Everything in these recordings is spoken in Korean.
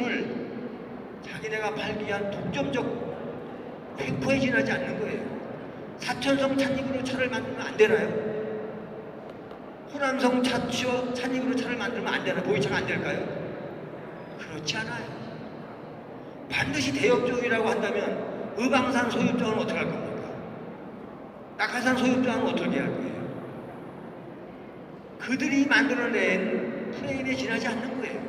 차주를 자기네가 팔기 위한 독점적 횡포에 지나지 않는 거예요. 사천성 찻잎으로 차를 만들면 안 되나요? 호남성 찻잎으로 차를 만들면 안 되나요? 보이차가 안 될까요? 그렇지 않아요. 반드시 대역적이라고 한다면 의방산 소유장은 어떻게 할 겁니까? 낙하산 소유장은 어떻게 할 거예요? 그들이 만들어낸 프레임에 지나지 않는 거예요.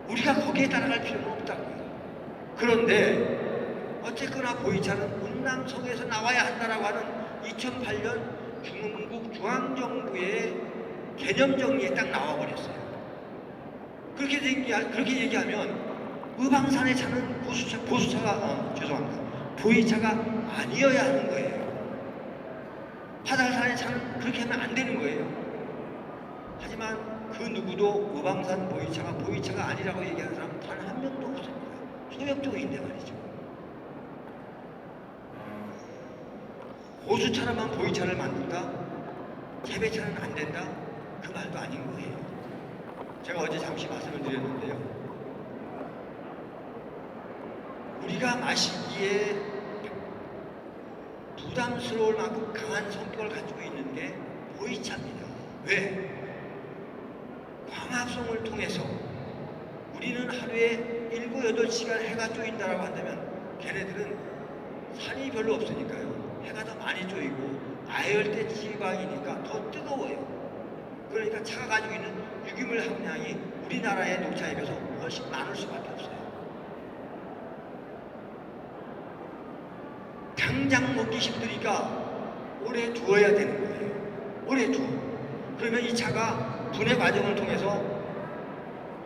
우리가 거기에 따라갈 필요는 없다고요. 그런데 어쨌거나 보이차는 운남성에서 나와야 한다라고 하는 2008년 중국 중앙정부의 개념 정리에 딱 나와버렸어요. 그렇게 얘기하면 의방산의 차는 보이차가 아니어야 하는 거예요. 화달산의 차는 그렇게 하면 안 되는 거예요. 하지만 그 누구도 의방산 보이차가 아니라고 얘기하는 사람 단 한 명도 없습니다. 소역종인데 말이죠. 고수차로만 보이차를 만든다? 재배차는 안 된다? 그 말도 아닌 거예요. 제가 어제 잠시 말씀을 드렸는데요. 우리가 마시기에 부담스러울 만큼 강한 성격을 가지고 있는 게 보이차입니다. 왜? 광합성을 통해서 우리는 하루에 7, 8시간 해가 쪼인다라고 한다면 걔네들은 산이 별로 없으니까요. 해가 더 많이 쪼이고 아열대 지방이니까 더 뜨거워요. 그러니까 차가 가지고 있는 유기물 함량이 우리나라의 녹차에 비해서 훨씬 많을 수밖에 없어요. 당장 먹기 힘드니까 오래 두어야 되는 거예요. 오래 두어. 그러면 이 차가 분해 과정을 통해서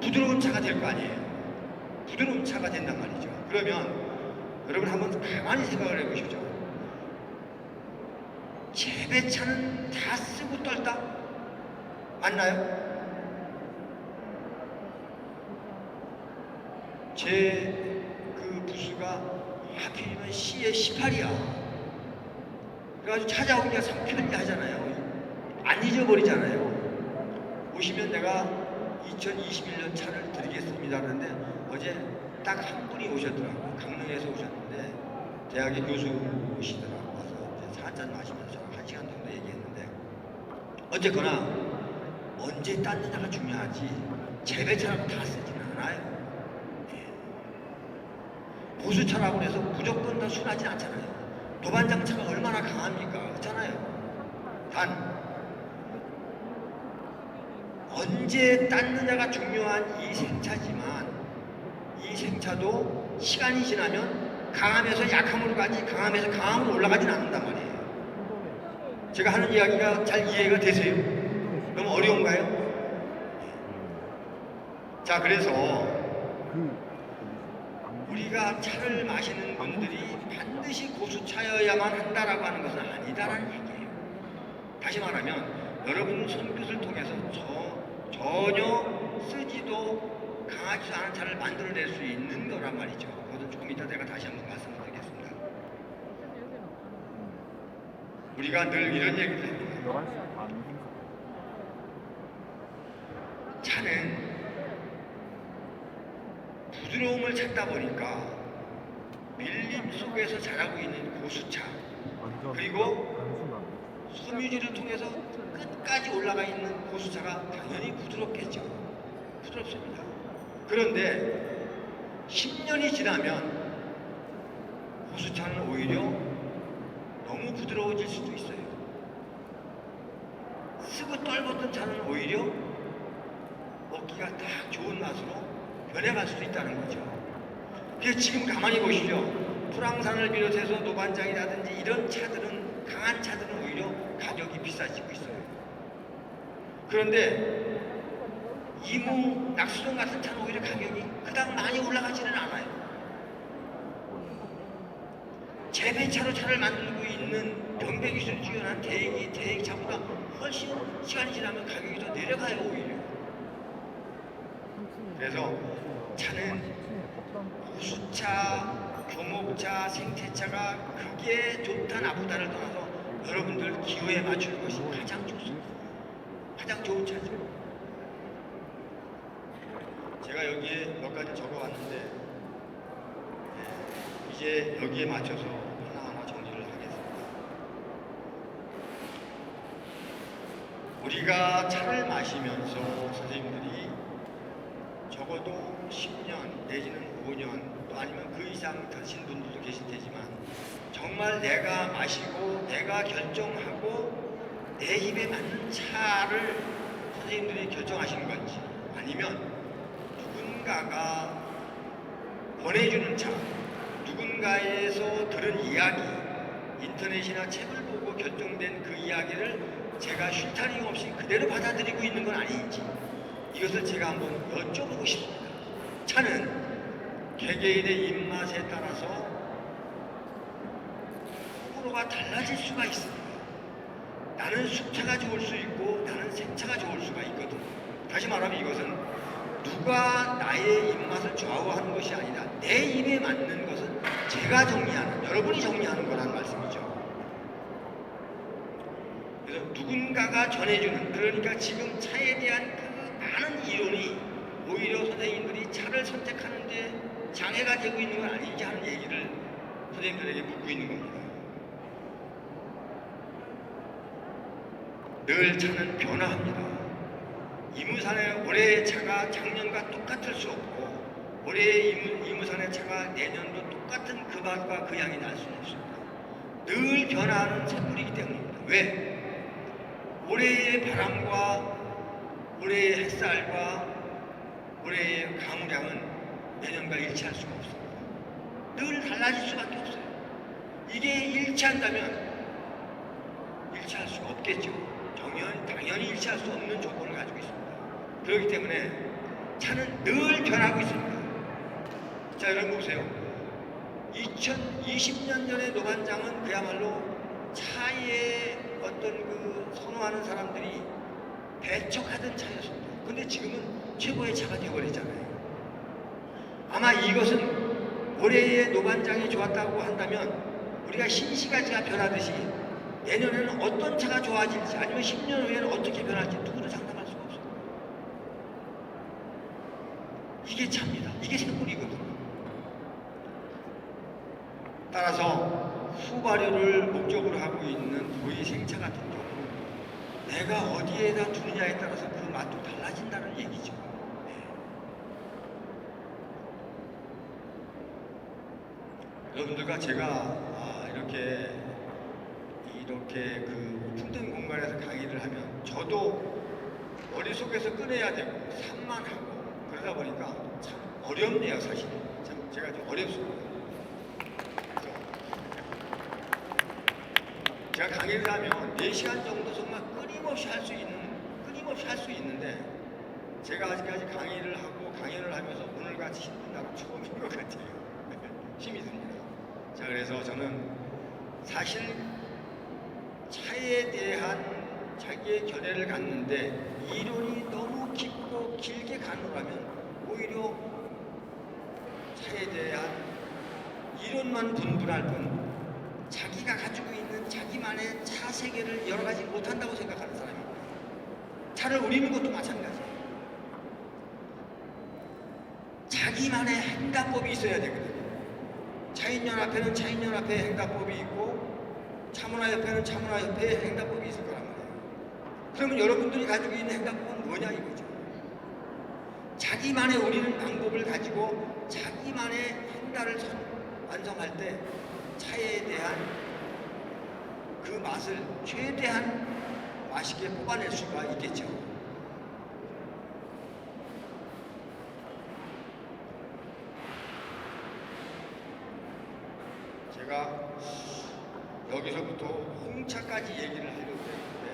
부드러운 차가 될 거 아니에요. 부드러운 차가 된단 말이죠. 그러면 여러분 한번 가만히 생각을 해보시죠. 재배차는 다 쓰고 떨다? 맞나요? 제 그 부수가 하필이면 C의 18이야. 그래가지고 찾아오기가 상편이 하잖아요. 안 잊어버리잖아요. 오시면 내가 2021년 차를 드리겠습니다 하는데 어제 딱 한 분이 오셨더라고요. 강릉에서 오셨는데 대학의 교수시더라고요. 와서 이제 한잔 마시면서 1시간 정도 얘기했는데 어쨌거나 언제 땄느냐가 중요하지 재배차라고 다 쓰지는 않아요. 보수차라고 해서 무조건 다 순하진 않잖아요. 도반장차가 얼마나 강합니까? 그렇잖아요. 단 언제 땄느냐가 중요한 이 생차지만 이 생차도 시간이 지나면 강함에서 약함으로 가지 강함에서 강함으로 올라가진 않는단 말이에요. 제가 하는 이야기가 잘 이해가 되세요? 너무 어려운가요? 자, 그래서 우리가 차를 마시는 분들이 반드시 고수차여야만 한다라고 하는 것은 아니다라는 얘기예요. 다시 말하면 여러분 손끝을 통해서 전혀 쓰지도 강하지 않은 차를 만들어낼 수 있는 거란 말이죠. 그것은 조금 이따 제가 다시 한번 말씀을 드리겠습니다. 우리가 늘 이런 얘기를 합니다. 차는 부드러움을 찾다 보니까 밀림 속에서 자라고 있는 고수차 그리고 섬유질을 통해서 끝까지 올라가 있는 고수차가 당연히 부드럽겠죠. 부드럽습니다. 그런데 10년이 지나면 고수차는 오히려 너무 부드러워질 수도 있어요. 쓰고 떨궜던 차는 오히려 먹기가 딱 좋은 맛으로 변해갈 수도 있다는 거죠. 그래서 지금 가만히 보시죠. 프랑산을 비롯해서 노반장이라든지 이런 차들은 강한 차들은 오히려 가격이 비싸지고 있어요. 그런데 이무, 낙수동 같은 차는 오히려 가격이 그닥 많이 올라가지는 않아요. 재배차로 차를 만들고 있는 병배기술이 뛰어난 대행차보다 훨씬 시간이 지나면 가격이 더 내려가요, 오히려. 그래서 차는 고수차, 교목차, 생태차가 그게 좋다 나쁘다를 떠나서 여러분들 기호에 맞추는 것이 가장 좋습니다. 가장 좋은 차죠. 제가 여기에 몇 가지 적어왔는데 이제 여기에 맞춰서 하나하나 정리를 하겠습니다. 우리가 차를 마시면서 선생님들이 적어도 10년 내지는 5년 또 아니면 그 이상 드신 분들도 계실 테지만 정말 내가 마시고 내가 결정하고 내 입에 맞는 차를 선생님들이 결정하시는 건지 아니면 누군가가 보내주는 차, 누군가에서 들은 이야기, 인터넷이나 책을 보고 결정된 그 이야기를 제가 쉴타링 없이 그대로 받아들이고 있는 건 아닌지 이것을 제가 한번 여쭤보고 싶습니다. 차는 개개인의 입맛에 따라서 호불호가 달라질 수가 있습니다. 나는 숙차가 좋을 수 있고 나는 생차가 좋을 수가 있거든. 다시 말하면 이것은 누가 나의 입맛을 좌우하는 것이 아니라 내 입에 맞는 것은 제가 정리하는, 여러분이 정리하는 거라는 말씀이죠. 그래서 누군가가 전해주는, 그러니까 지금 차에 대한 그 많은 이론이 오히려 선생님들이 차를 선택하는데 장애가 되고 있는 건 아닌지 하는 얘기를 선생님들에게 묻고 있는 겁니다. 늘 차는 변화합니다. 이무산의 올해의 차가 작년과 똑같을 수 없고 올해의 이무산의 차가 내년도 똑같은 그 맛과 그 향이 날 수는 없습니다. 늘 변화하는 샘물이기 때문입니다. 왜? 올해의 바람과 올해의 햇살과 올해의 가물량은 내년과 일치할 수가 없습니다. 늘 달라질 수밖에 없어요. 이게 일치한다면 일치할 수가 없겠죠. 당연히 일치할 수 없는 조건을 가지고 있습니다. 그렇기 때문에 차는 늘 변하고 있습니다. 자, 여러분 보세요. 2020년 전의 노반장은 그야말로 차에 어떤 그 선호하는 사람들이 배척하던 차였습니다. 근데 지금은 최고의 차가 되어버리잖아요. 아마 이것은 올해의 노반장이 좋았다고 한다면 우리가 신시가지가 변하듯이 내년에는 어떤 차가 좋아질지 아니면 10년 후에는 어떻게 변할지 누구도 장담할 수가 없습니다. 이게 차입니다. 이게 샘물이거든요. 따라서 후발효를 목적으로 하고 있는 도의생차 같은 경우는 내가 어디에다 두느냐에 따라서 그 맛도 달라진다는 얘기죠. 네. 여러분들과 제가 이렇게 그 오픈된 공간에서 강의를 하면 저도 머릿속에서 꺼내야 되고 산만하고 그러다 보니까 참 어렵네요. 사실 참 제가 좀 어렵습니다. 제가 강의를 하면 4시간 정도 정말 끊임없이 할 수 있는데 제가 아직까지 강의를 하고 강연을 하면서 오늘같이 힘든 날은 처음인 것 같아요. 힘이 듭니다. 자, 그래서 저는 사실 차에 대한 자기의 견해를 갖는데 이론이 너무 깊고 길게 가느라면 오히려 차에 대한 이론만 분분할 뿐 자기가 가지고 있는 자기만의 차 세계를 여러 가지 못한다고 생각하는 사람입니다. 차를 우리는 것도 마찬가지예요. 자기만의 행가법이 있어야 되거든요. 차인연합회는 차인연합회의 행가법이 있고 차문화협회는 차문화협회의 행가법이 있을 거란 말이에요. 그러면 여러분들이 가지고 있는 행가법은 뭐냐 이거죠. 자기만의 우리는 방법을 가지고 자기만의 행가를 완성할 때 차에 대한 그 맛을 최대한 맛있게 뽑아낼 수가 있겠죠. 제가 여기서부터 홍차까지 얘기를 하려고 했는데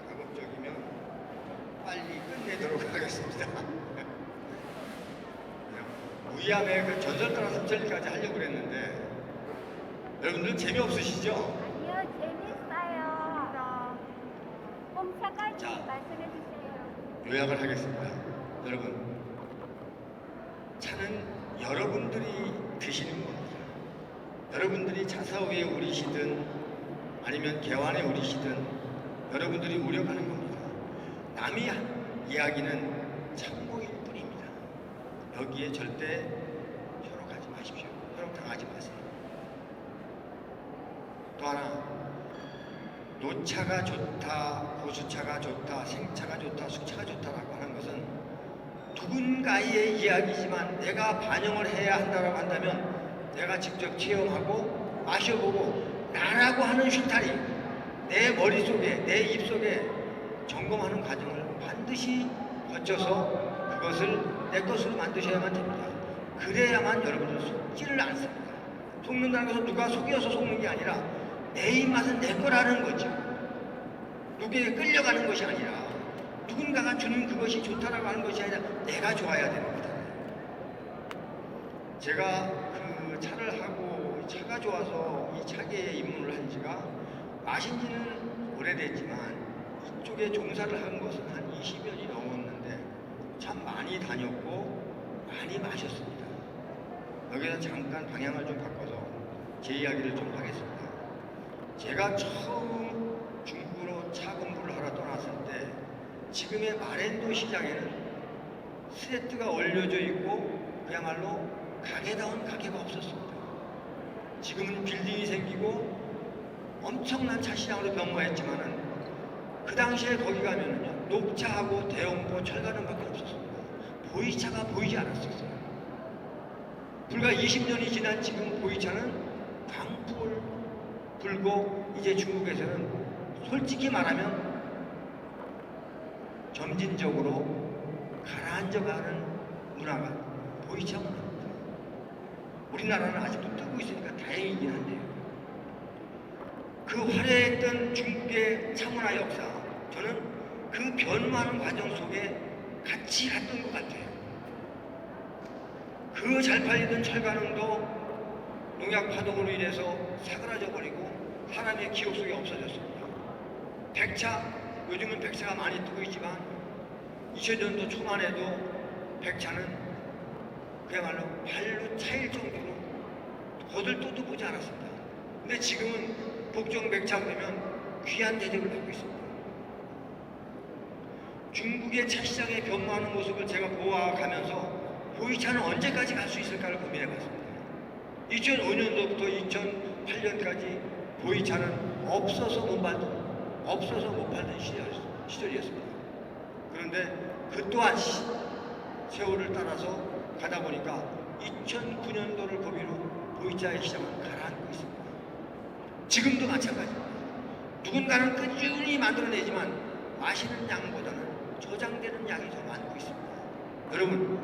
가급적이면 빨리 끝내도록 하겠습니다. 무이함의 그 전설따라 삼천리까지 하려고 그랬는데 여러분들 재미없으시죠? 아니요, 재밌어요. 홍차까지 자, 말씀해 주세요. 요약을 하겠습니다. 여러분, 차는 여러분들이 드시는 겁니다. 여러분들이 차사 위에 오르시든 아니면 개환에 오르시든 여러분들이 우려가는 겁니다. 남이 한 이야기는 참고일 뿐입니다. 여기에 절대 협력하지 마십시오. 당하지 마세요. 또 하나, 노차가 좋다, 고수차가 좋다, 생차가 좋다, 숙차가 좋다라고 하는 것은 누군가의 이야기지만 내가 반영을 해야 한다고 한다면 내가 직접 체험하고 마셔보고 나라고 하는 실타리, 내 머릿속에, 내 입속에 점검하는 과정을 반드시 거쳐서 그것을 내 것으로 만드셔야만 됩니다. 그래야만 여러분들 속지를 않습니다. 속는다는 것은 누가 속여서 속는 게 아니라 내 입맛은 내 거라는 거죠. 누구에게 끌려가는 것이 아니라 누군가가 주는 그것이 좋다라고 하는 것이 아니라 내가 좋아야 됩니다. 제가 그 차를 하고 차가 좋아서 이 차계에 입문을 한 지가 마신 지는 오래됐지만 이쪽에 종사를 한 것은 한 20년이 넘었는데 참 많이 다녔고 많이 마셨습니다. 여기서 잠깐 방향을 좀 바꿔서 제 이야기를 좀 하겠습니다. 제가 처음 중국으로 차 공부를 하러 떠났을 때 지금의 마렌도 시장에는 스레트가 올려져 있고 그야말로 가게다운 가게가 없었습니다. 지금은 빌딩이 생기고 엄청난 차 시장으로 변모했지만은 그 당시에 거기 가면은요 녹차하고 대형포, 철가는밖에 없었습니다. 보이차가 보이지 않았었어요. 불과 20년이 지난 지금 보이차는 광풍을 불고 이제 중국에서는 솔직히 말하면 점진적으로 가라앉아가는 문화가 보이차 문화입니다. 우리나라는 아직도 뜨고 있으니까 다행이긴 한데요. 그 화려했던 중국의 차문화 역사, 저는 그 변화하는 과정 속에 같이 갔던 것 같아요. 그 잘 팔리던 철가능도 농약 파동으로 인해서 사그라져 버리고 사람의 기억 속에 없어졌습니다. 백차, 요즘은 백차가 많이 뜨고 있지만 2000년도 초만 해도 백차는 그야말로 발로 차일 정도로 거들떠도 보지 않았습니다. 근데 지금은 복종 백차 보면 귀한 대접을 받고 있습니다. 중국의 차 시장의 변모하는 모습을 제가 보아가면서 보이차는 언제까지 갈 수 있을까를 고민해 봤습니다. 2005년도부터 2008년까지 보이차는 없어서 못 팔던 시절이었습니다. 그런데 그 또한 세월을 따라서 가다 보니까 2009년도를 거기로 보이차의 시장은 가라앉고 있습니다. 지금도 마찬가지입니다. 누군가는 꾸준히 만들어내지만 마시는 양보다는 저장되는 양이 더 많고 있습니다. 여러분,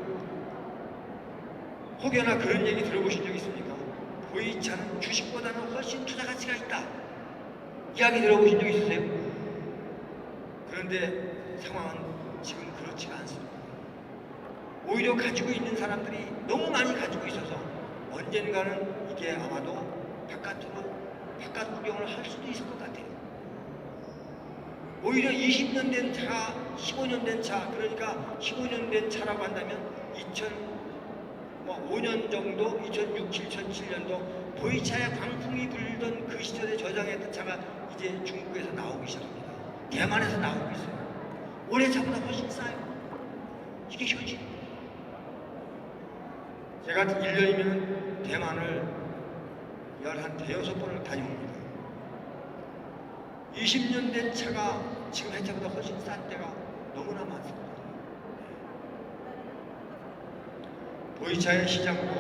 혹여나 그런 얘기 들어보신 적 있습니까? 보이차는 주식보다는 훨씬 투자 가치가 있다. 이야기 들어보신 적 있으세요? 그런데 상황은 지금 그렇지가 않습니다. 오히려 가지고 있는 사람들이 너무 많이 가지고 있어서 언젠가는 이게 아마도 바깥 구경을 할 수도 있을 것 같아요. 오히려 20년 된 차, 15년 된 차, 그러니까 15년 된 차라고 한다면 2005년 정도, 2006, 2007년도 보이차의 광풍이 불던 그 시절에 저장했던 차가 이제 중국에서 나오기 시작합니다. 대만에서 나오고 있어요. 올해 차보다 훨씬 싸요. 이게 현실입니다. 제가 1년이면 대만을 한 대여섯 번을 다녀옵니다. 20년 된 차가 지금 해차보다 훨씬 싼 때가 너무나 많습니다. 보이차의 시장도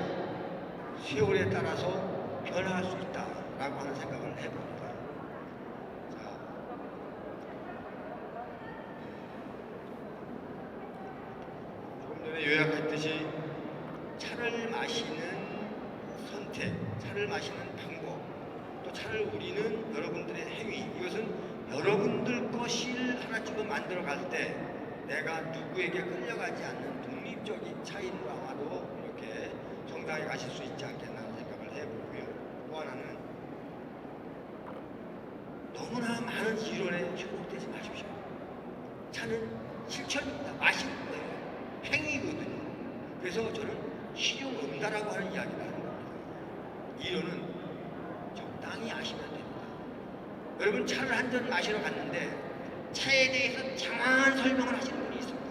세월에 따라서 변화할 수 있다라고 하는 생각을 해봅니다. 자, 조금 전에 요약했듯이 차를 마시는 선택, 차를 마시는 방법, 또 차를 우리는 여러분들의 행위, 이것은 여러분들 것을 하나쯤은 만들어 갈 때 내가 누구에게 끌려가지 않는 독립적인 차인으로 아마도 이렇게 정상에 가실 수 있지 않겠나는 생각을 해보고요. 또 하나는 너무나 많은 이론에 현혹되지 마십시오. 차는 실천입니다. 마시는 거예요. 행위거든요. 그래서 저는 실용음다라고 하는 이야기를 하는 겁니다. 이론은 적당히 아시면 됩니다. 여러분, 차를 한 잔 마시러 갔는데 차에 대해서 장황한 설명을 하시는 분이 있습니다.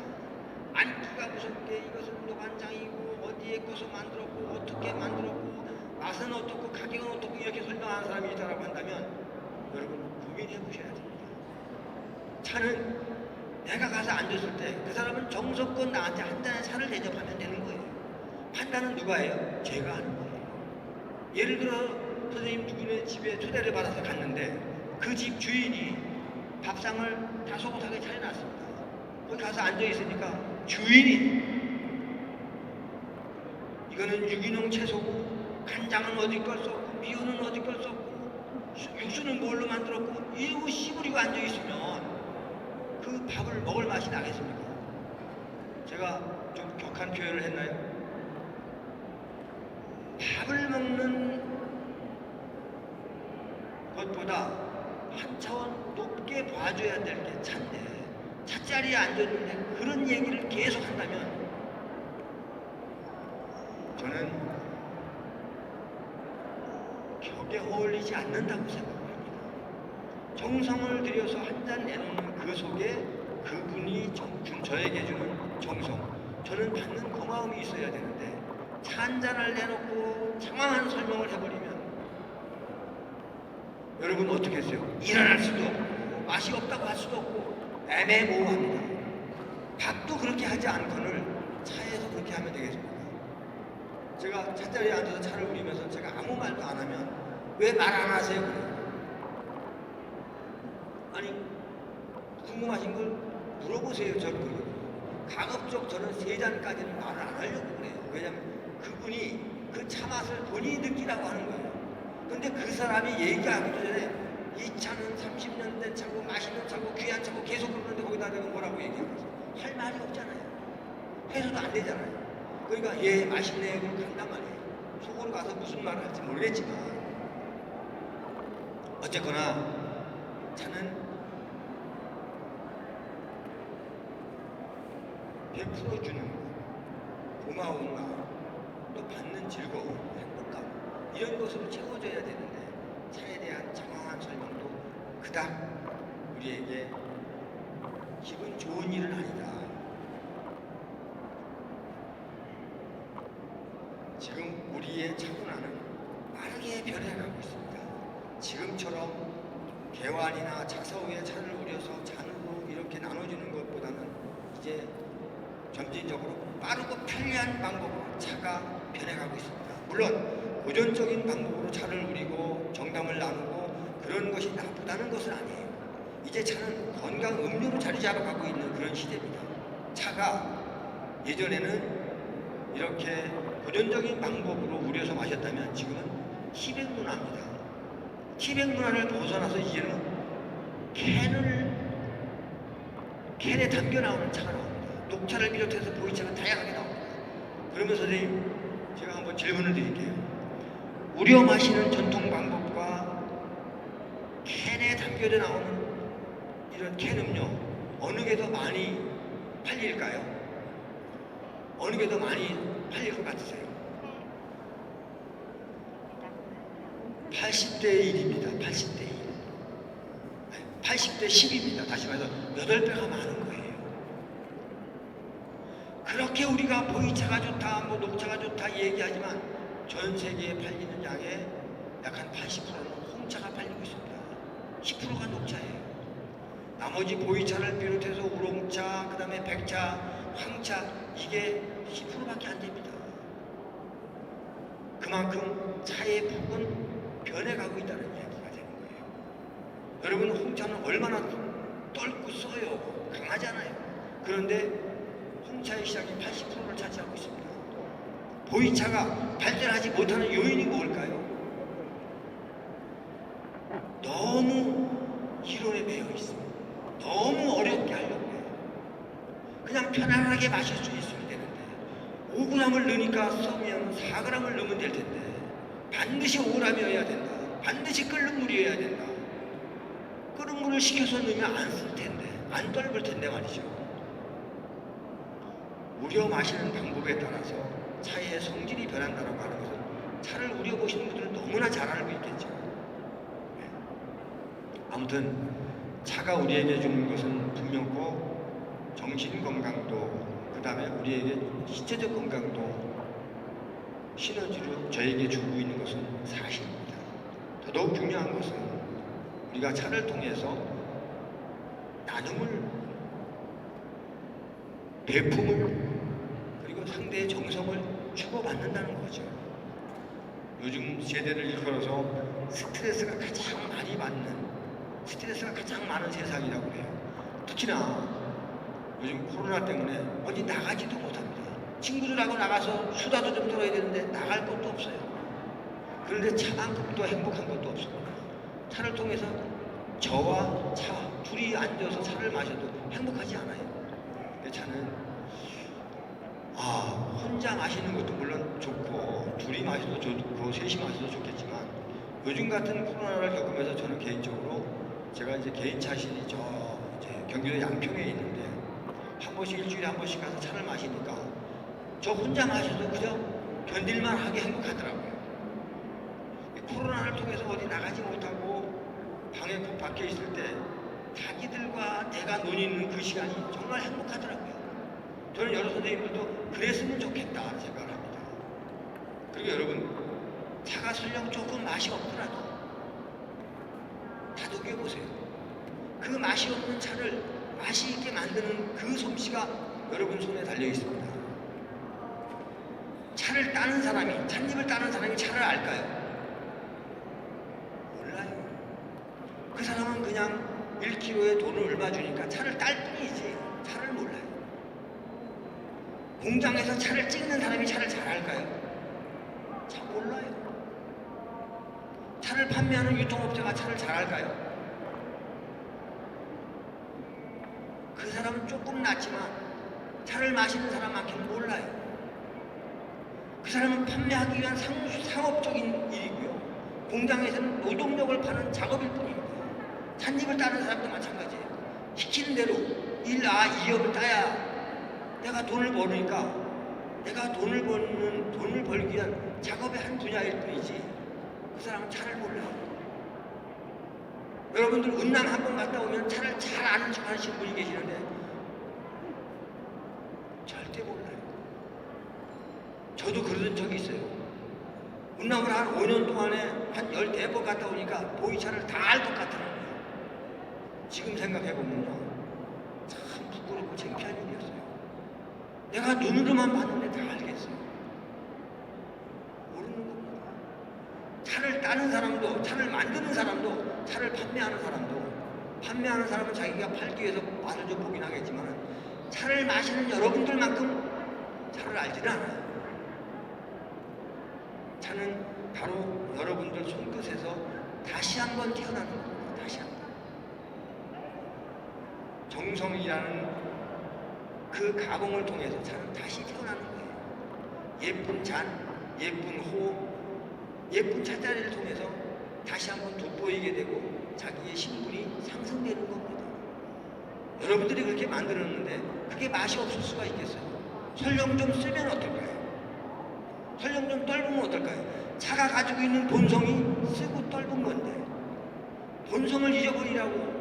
안기가 무섭게 이것은 노간장이고 어디에 거서 만들었고 어떻게 만들었고 맛은 어떻고 가격은 어떻고 이렇게 설명하는 사람이 있다고 한다면 여러분 고민해 보셔야 됩니다. 차는 내가 가서 앉았을 때 그 사람은 정성껏 나한테 한 잔의 차를 대접하면 되는 거예요. 판단은 누가 해요? 제가 하는 거예요. 예를 들어 선생님 누구네 집에 초대를 받아서 갔는데 그 집 주인이 밥상을 다소곳하게 차려놨습니다. 거기 가서 앉아있으니까 주인이 이거는 유기농 채소고 간장은 어디 걸 썼고 미원은 어디 걸 썼고 육수는 뭘로 만들었고 이러고 씨부리고 앉아있으면 그 밥을 먹을 맛이 나겠습니까? 제가 좀 격한 표현을 했나요? 밥을 먹는 것보다 한 차원 높게 봐줘야 될 게 차인데 차자리에 앉았는데 그런 얘기를 계속 한다면 저는 격에 어울리지 않는다고 생각합니다. 정성을 들여서 한 잔 내놓는 그 속에 그분이 저에게 주는 정성, 저는 받는 고마움이 있어야 되는데 차 한 잔을 내놓고 장황한 설명을 해버리면 여러분 어떻게 했어요? 일어날 수도 없고 맛이 없다고 할 수도 없고 애매모호합니다. 밥도 그렇게 하지 않고는 차에서 그렇게 하면 되겠습니까? 제가 차자리에 앉아서 차를 우리면서 제가 아무 말도 안 하면 왜 말 안 하세요? 그래요. 아니 궁금하신 걸 물어보세요. 저를 가급적 저는 3잔까지는 말을 안 하려고 그래요. 왜냐면 그분이 그 차 맛을 본인이 느끼라고 하는 거예요. 근데 그 사람이 얘기하기 전에 이 차는 30년 된 차고 맛있는 차고 귀한 차고 계속 그러는데 거기다 대고 뭐라고 얘기하면서 할 말이 없잖아요. 해서도 안 되잖아요. 그러니까 예 맛있네 그럼 간단 말이에요. 속으로 가서 무슨 말을 할지 모르겠지만 어쨌거나 차는 100% 주는 고마운 마음, 또 받는 즐거움, 행복감 이런 것으로 채워져야 되는데 차에 대한 장황한 설명도 그닥 우리에게 기분 좋은 일은 아니다. 지금 우리의 차 문화는 빠르게 변해가고 있습니다. 지금처럼 개완이나 차서우에 차를 우려서 잔으로 이렇게 나눠주는 것보다는 이제 점진적으로 빠르고 편리한 방법으로 차가 변해가고 있습니다. 물론 고전적인 방법으로 차를 우리고 정담을 나누고 그런 것이 나쁘다는 것은 아니에요. 이제 차는 건강 음료로 자리 잡아가고 있는 그런 시대입니다. 차가 예전에는 이렇게 고전적인 방법으로 우려서 마셨다면 지금은 티백 문화입니다. 티백 문화를 벗어나서 이제는 캔에 담겨 나오는 차가 나옵니다. 녹차를 비롯해서 보이차가 다양하게 나옵니다. 그러면 선생님 제가 한번 질문을 드릴게요. 우려 마시는 전통 방법과 캔에 담겨져 나오는 이런 캔 음료 어느 게 더 많이 팔릴까요? 어느 게 더 많이 팔릴 것 같으세요? 80대 1입니다. 80대 1. 80대 10입니다. 다시 말해서 8배가 많은 거예요. 그렇게 우리가 보이차가 좋다, 뭐 녹차가 좋다 얘기하지만 전 세계에 팔리는 양의 약 한 80%는 홍차가 팔리고 있습니다. 10%가 녹차예요. 나머지 보이차를 비롯해서 우롱차, 그 다음에 백차, 황차 이게 10%밖에 안 됩니다. 그만큼 차의 폭은 변해가고 있다는 이야기가 되는 거예요. 여러분 홍차는 얼마나 떫고 써요. 강하잖아요. 그런데 홍차의 시장이 80%를 차지하고 있습니다. 보이차가 발전하지 못하는 요인이 뭘까요? 너무 이론에 매여 있습니다. 너무 어렵게 하려고 해요. 그냥 편안하게 마실 수 있으면 되는데 5g을 넣으니까 써면 4g을 넣으면 될 텐데 반드시 5g이어야 된다. 반드시 끓는 물이어야 된다. 끓는 물을 식혀서 넣으면 안 쓸 텐데 안 떫을 텐데 말이죠. 우려 마시는 방법에 따라서 차의 성질이 변한다고 하는 것은 차를 우려보시는 분들은 너무나 잘 알고 있겠죠. 아무튼 차가 우리에게 주는 것은 분명코 정신 건강도 그 다음에 우리에게 신체적 건강도 시너지로 저에게 주고 있는 것은 사실입니다. 더더욱 중요한 것은 우리가 차를 통해서 나눔을, 배품을, 그리고 상대의 정성을 주고받는다는 거죠. 요즘 세대를 일컬어서 스트레스가 가장 많이 받는, 스트레스가 가장 많은 세상이라고 해요. 특히나 요즘 코로나 때문에 어디 나가지도 못합니다. 친구들하고 나가서 수다도 좀 떨어야 되는데 나갈 것도 없어요. 그런데 차만큼 더 행복한 것도 없습니다. 차를 통해서 저와 차 둘이 앉아서 차를 마셔도 행복하지 않아요. 근데 차는 혼자 마시는 것도 물론 좋고 둘이 마셔도 좋고 셋이 마셔도 좋겠지만 요즘 같은 코로나를 겪으면서 저는 개인적으로 제가 이제 개인 차실이 이제 경기도 양평에 있는데 한 번씩 일주일에 한 번씩 가서 차를 마시니까 저 혼자 마셔도 그저 견딜만 하게 행복하더라고요. 코로나를 통해서 어디 나가지 못하고 방에 꼭 박혀 있을 때 자기들과 내가 논의는 그 시간이 정말 행복하더라고요. 저는 여러 선생님들도 그랬으면 좋겠다 생각을 합니다. 그리고 여러분, 차가 설령 조금 맛이 없더라도 다독여 보세요. 그 맛이 없는 차를 맛이 있게 만드는 그 솜씨가 여러분 손에 달려 있습니다. 차를 따는 사람이, 찻잎을 따는 사람이 차를 알까요? 몰라요. 그 사람은 그냥 1kg에 돈을 얼마 주니까 차를 딸 뿐이지 차를 몰라요. 공장에서 차를 찍는 사람이 차를 잘 알까요? 잘 몰라요. 차를 판매하는 유통업자가 차를 잘 알까요? 그 사람은 조금 낫지만 차를 마시는 사람만큼은 몰라요. 그 사람은 판매하기 위한 상업적인 일이고요. 공장에서는 노동력을 파는 작업일 뿐입니다. 찻잎을 따는 사람도 마찬가지예요. 시키는 대로 2업을 따야 내가 돈을 버니까 내가 돈을 벌기 위한 작업의 한 분야일 뿐이지 그 사람은 차를 몰라요. 여러분들 은남 한 번 갔다 오면 차를 잘 아는 척 하시는 분이 계시는데 절대 몰라요. 저도 그러던 적이 있어요. 은남을 한 5년 동안에 한 14번 갔다 오니까 보이차를 다 알 것 같더라고요. 지금 생각해보면요. 참 부끄럽고 창피한 일이었어요. 내가 눈으로만 봤는데 다 알겠어요. 모르는 겁니다. 차를 따는 사람도, 차를 만드는 사람도, 차를 판매하는 사람은 자기가 팔기 위해서 맛을 좀 보긴 하겠지만 차를 마시는 여러분들만큼 차를 알지는 않아요. 차는 바로 여러분들 손끝에서 다시 한번 태어나는 겁니다. 다시 한번. 정성이라는 그 가공을 통해서 차는 다시 태어나는 거예요. 예쁜 잔, 예쁜 호흡, 예쁜 찻자리를 통해서 다시 한번 돋보이게 되고 자기의 신분이 상승되는 겁니다. 여러분들이 그렇게 만들었는데 그게 맛이 없을 수가 있겠어요? 설령 좀 쓰면 어떨까요? 설령 좀 떫으면 어떨까요? 차가 가지고 있는 본성이 쓰고 떫은 건데 본성을 잊어버리라고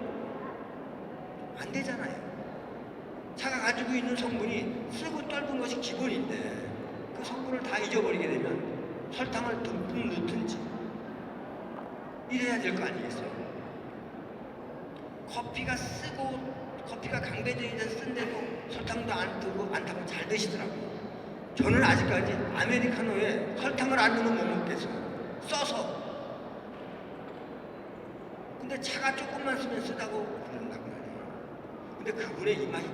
안 되잖아요. 차가 가지고 있는 성분이 쓰고 떫은 것이 기본인데 그 성분을 다 잊어버리게 되면 설탕을 듬뿍 넣든지 이래야 될 거 아니겠어요? 커피가 강배되어 있는 쓴데도 설탕도 안 타고 잘 드시더라고요. 저는 아직까지 아메리카노에 설탕을 안 넣으면 못 먹겠어요. 써서. 근데 차가 조금만 쓰면 쓰다고 그런단 말이에요. 근데 그분의 입맛이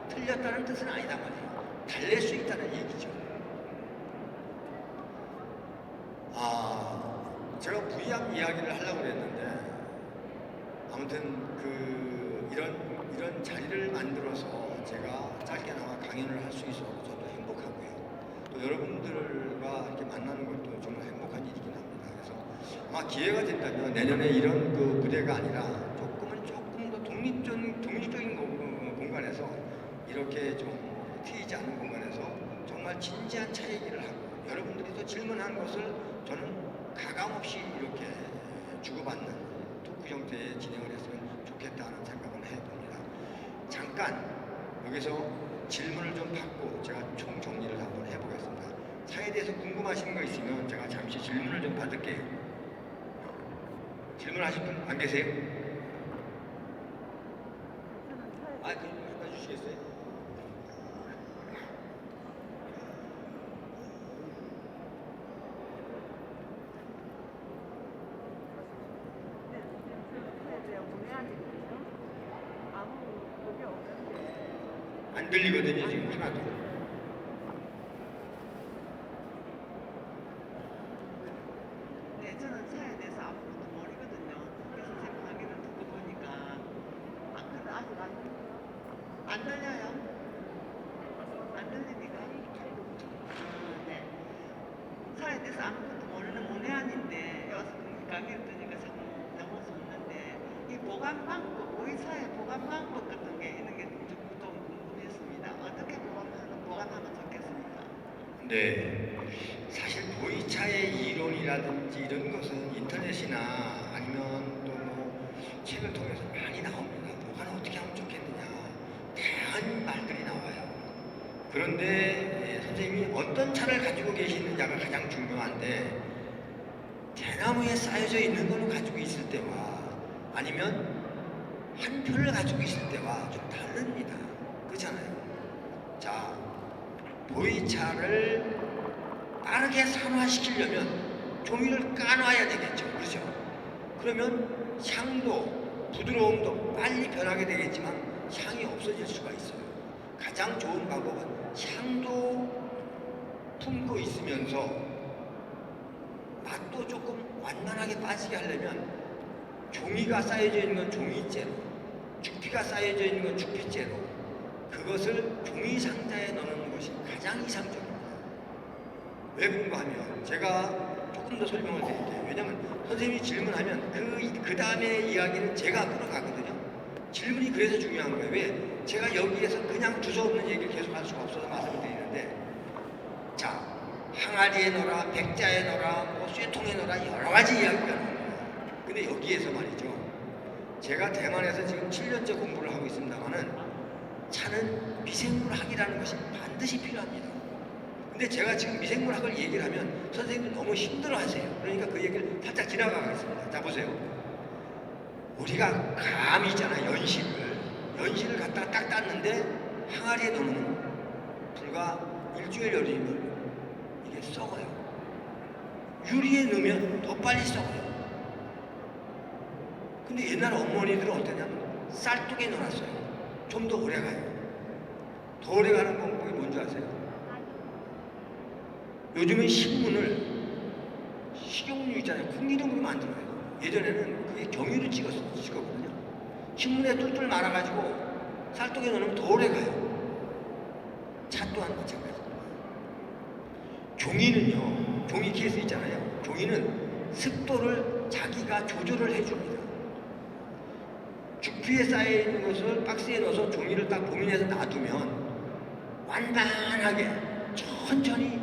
틀렸다는 뜻은 아니다 말이에요. 달랠 수 있다는 얘기죠. 제가 부의학 이야기를 하려고 그랬는데 아무튼 이런 자리를 만들어서 제가 짧게나마 강연을 할 수 있어서 저도 행복하고요. 또 여러분들과 이렇게 만나는 것도 정말 행복한 일이긴 합니다. 그래서 아마 기회가 된다면 내년에 이런 그 무대가 아니라 조금 더 독립적인 공간에서 이렇게 좀 트이지 않은 공간에서 정말 진지한 차 얘기를 하고 여러분들이 또 질문한 것을 저는 가감없이 이렇게 주고받는 토크 형태의 진행을 했으면 좋겠다는 생각을 해봅니다. 잠깐 여기서 질문을 좀 받고 제가 총 정리를 한번 해보겠습니다. 차에 대해서 궁금하신 거 있으면 제가 잠시 질문을 좀 받을게요. 질문하실 분 안 계세요? 아, 그럼 갖다 주시겠어요? 안 들리거든요, 지금 하나도. 네, 저는 차에 대해서 아무것도 모르거든요. 그래서 지금 강의를 듣고 보니까 근데 아직 안 들려요? 안 들립니까? 네. 차에 대해서 아무것도 모르는 문외한인데 여기서 강의를 들으니까 참 너무 좋는데 이 보관 방법, 우리 차의 보관 방법 같은 게 있는 게 좀 궁금했습니다. 어떻게 보관하면 좋겠습니까? 네. 사실 보이차의 이론이라든지 이런 것은 인터넷이나 아니면 또 뭐 책을 통해서 많이 나옵니다. 보관 어떻게 하면 좋겠느냐. 다양한 말들이 나와요. 그런데 선생님이 어떤 차를 가지고 계시느냐가 가장 중요한데 대나무에 쌓여져 있는 걸로 가지고 있을 때와 아니면 한 표를 가지고 있을 때와 좀 다릅니다. 그렇잖아요. 자, 보이차를 빠르게 산화시키려면 종이를 까놔야 되겠죠. 그렇죠? 그러면 향도, 부드러움도 빨리 변하게 되겠지만 향이 없어질 수가 있어요. 가장 좋은 방법은 향도 품고 있으면서 맛도 조금 완만하게 빠지게 하려면 종이가 쌓여져 있는 건 종이째로, 죽피가 쌓여져 있는 건 죽피째로 그것을 종이 상자에 넣는 것이 가장 이상적입니다. 왜 그런가 하면 제가 조금 더 설명을 드릴게요. 왜냐하면 선생님이 질문하면 그 다음에 이야기는 제가 끌어가거든요. 질문이 그래서 중요한 거예요. 왜? 제가 여기에서 그냥 두서없는 얘기를 계속 할 수가 없어서 말씀을 드리는데 자, 항아리에 넣어라, 백자에 넣어라, 뭐 쇠통에 넣어라 여러 가지 이야기가 나옵니다. 근데 여기에서 말이죠. 제가 대만에서 지금 7년째 공부를 하고 있습니다만은 차는 미생물학이라는 것이 반드시 필요합니다. 근데 제가 지금 미생물학을 얘기를 하면 선생님이 너무 힘들어 하세요. 그러니까 그 얘기를 살짝 지나가겠습니다. 자, 보세요. 우리가 감이 있잖아요. 연실을 갖다가 딱 땄는데 항아리에 넣으면 불과 일주일 열리면 이게 썩어요. 유리에 넣으면 더 빨리 썩어요. 근데 옛날 어머니들은 어떠냐면 쌀뚝에 넣어놨어요. 좀 더 오래 가요. 더 오래 가는 방법이 뭔지 아세요? 요즘은 식문을 식용유 있잖아요. 콩기름으로 만들어요. 예전에는 그게 경유를 찍었거든요. 식문에 뚫뚫 말아가지고 쌀떡에 넣으면 더 오래 가요. 차 또한 마찬가지입니다. 종이는요. 종이 케이스 있잖아요. 종이는 습도를 자기가 조절을 해줍니다. 죽피에 쌓여있는 것을 박스에 넣어서 종이를 딱 봉인해서 놔두면 완만하게 천천히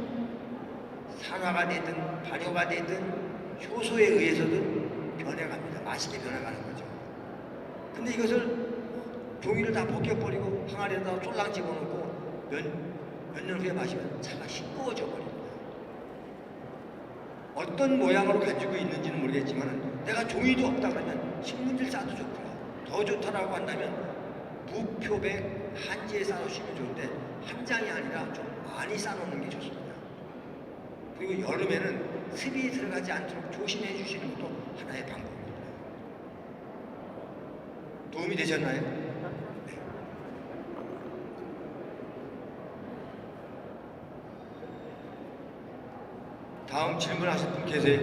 산화가 되든 발효가 되든 효소에 의해서든 변해갑니다. 맛있게 변해가는 거죠. 근데 이것을 종이를 다 벗겨버리고 항아리에다가 쫄랑 집어넣고 몇 년 후에 마시면 차가 싱거워져 버립니다. 어떤 모양으로 가지고 있는지는 모르겠지만 내가 종이도 없다 그러면 신문지를 싸도 좋고요. 더 좋다라고 한다면 무표백 한지에 싸놓으시면 좋은데 한 장이 아니라 좀 많이 싸놓는 게 좋습니다. 그리고 여름에는 습이 들어가지 않도록 조심해 주시는 것도 하나의 방법입니다. 도움이 되셨나요? 네. 다음 질문하실 분 계세요?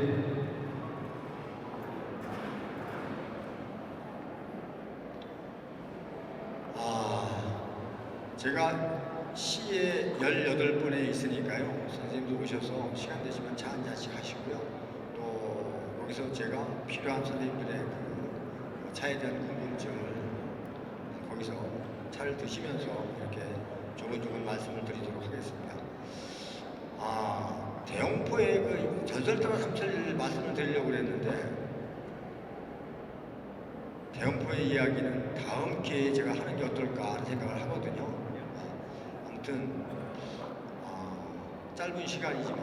제가 시에 18번에 있으니까요. 선생님도 오셔서 시간 되시면 차 한 잔씩 하시고요. 또 여기서 제가 필요한 선생님들의 그 차에 대한 궁금증을 거기서 차를 드시면서 이렇게 조근조근 말씀을 드리도록 하겠습니다. 대형포의 그 전설따라 삼천리를 말씀을 드리려고 그랬는데 대형포의 이야기는 다음 기회에 제가 하는 게 어떨까 하는 생각을 하거든요. 아무튼 짧은 시간이지만